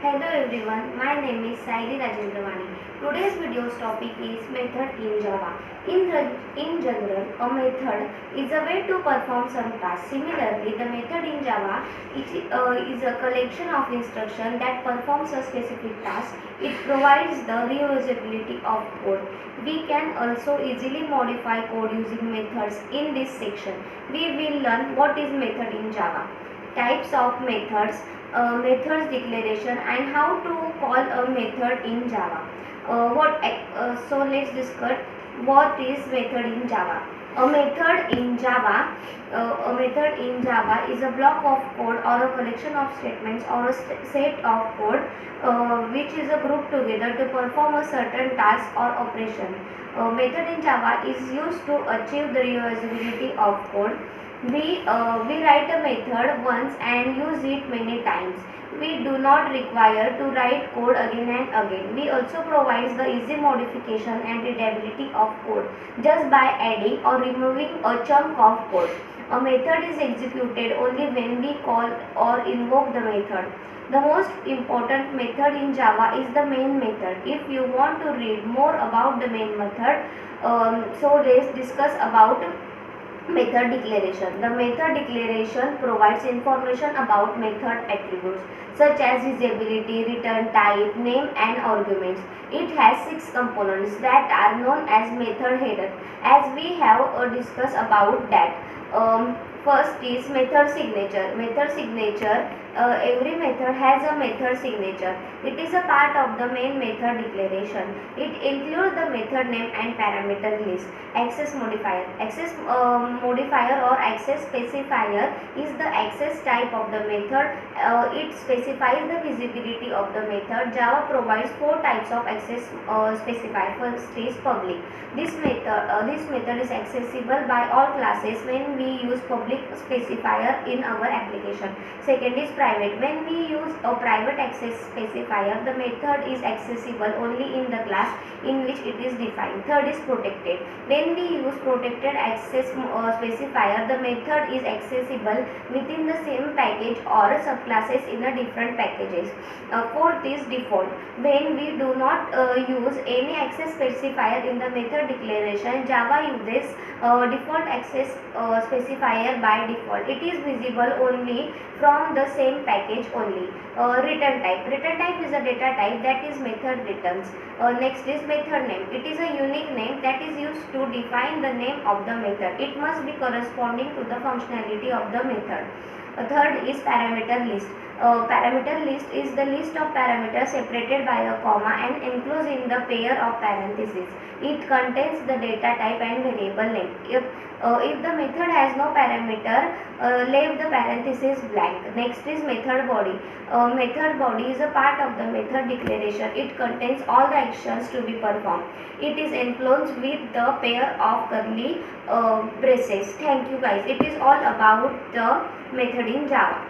Hello everyone, my name is Saili Rajendravani. Today's video's topic is method in Java. In general, a method is a way to perform some task. Similarly, the method in Java is a collection of instructions that performs a specific task. It provides the reusability of code. We can also easily modify code using methods. In this section, we will learn what is method in Java, types of methods, methods declaration, and how to call a method in Java. So let's discuss what is method in Java. A method in Java is a block of code or a collection of statements or a set of code which is a group together to perform a certain task or operation. Method in Java is used to achieve the reusability of code. We write a method once and use it many times. We do not require to write code again and again. We also provide the easy modification and readability of code just by adding or removing a chunk of code. A method is executed only when we call or invoke the method. The most important method in Java is the main method. If you want to read more about the main method, so let's discuss about method declaration. The method declaration provides information about method attributes such as usability, return type, name and arguments. It has 6 components that are known as method header. As we have discussed about that. First is method signature. Method signature, every method has a method signature. It is a part of the main method declaration. It includes the method name and parameter list. Access modifier. Access modifier or access specifier is the access type of the method. It specifies the visibility of the method. Java provides 4 types of access specifier. First is public. This method is accessible by all classes when we use public specifier in our application. Second is private. When we use a private access specifier, the method is accessible only in the class in which it is defined. Third is protected. When we use protected access specifier, the method is accessible within the same package or subclasses in a different packages. Fourth is default. When we do not use any access specifier in the method declaration, Java uses default access specifier by default. It is visible only from the same package only. Return type. Return type is a data type that is method returns. Next is method name. It is a unique name that is used to define the name of the method. It must be corresponding to the functionality of the method. Third is parameter list. Parameter list is the list of parameters separated by a comma and enclosed in the pair of parentheses. It contains the data type and variable name. If the method has no parameter, leave the parentheses blank. Next is method body. Method body is a part of the method declaration. It contains all the actions to be performed. It is enclosed with the pair of curly braces. Thank you guys. It is all about the method in Java.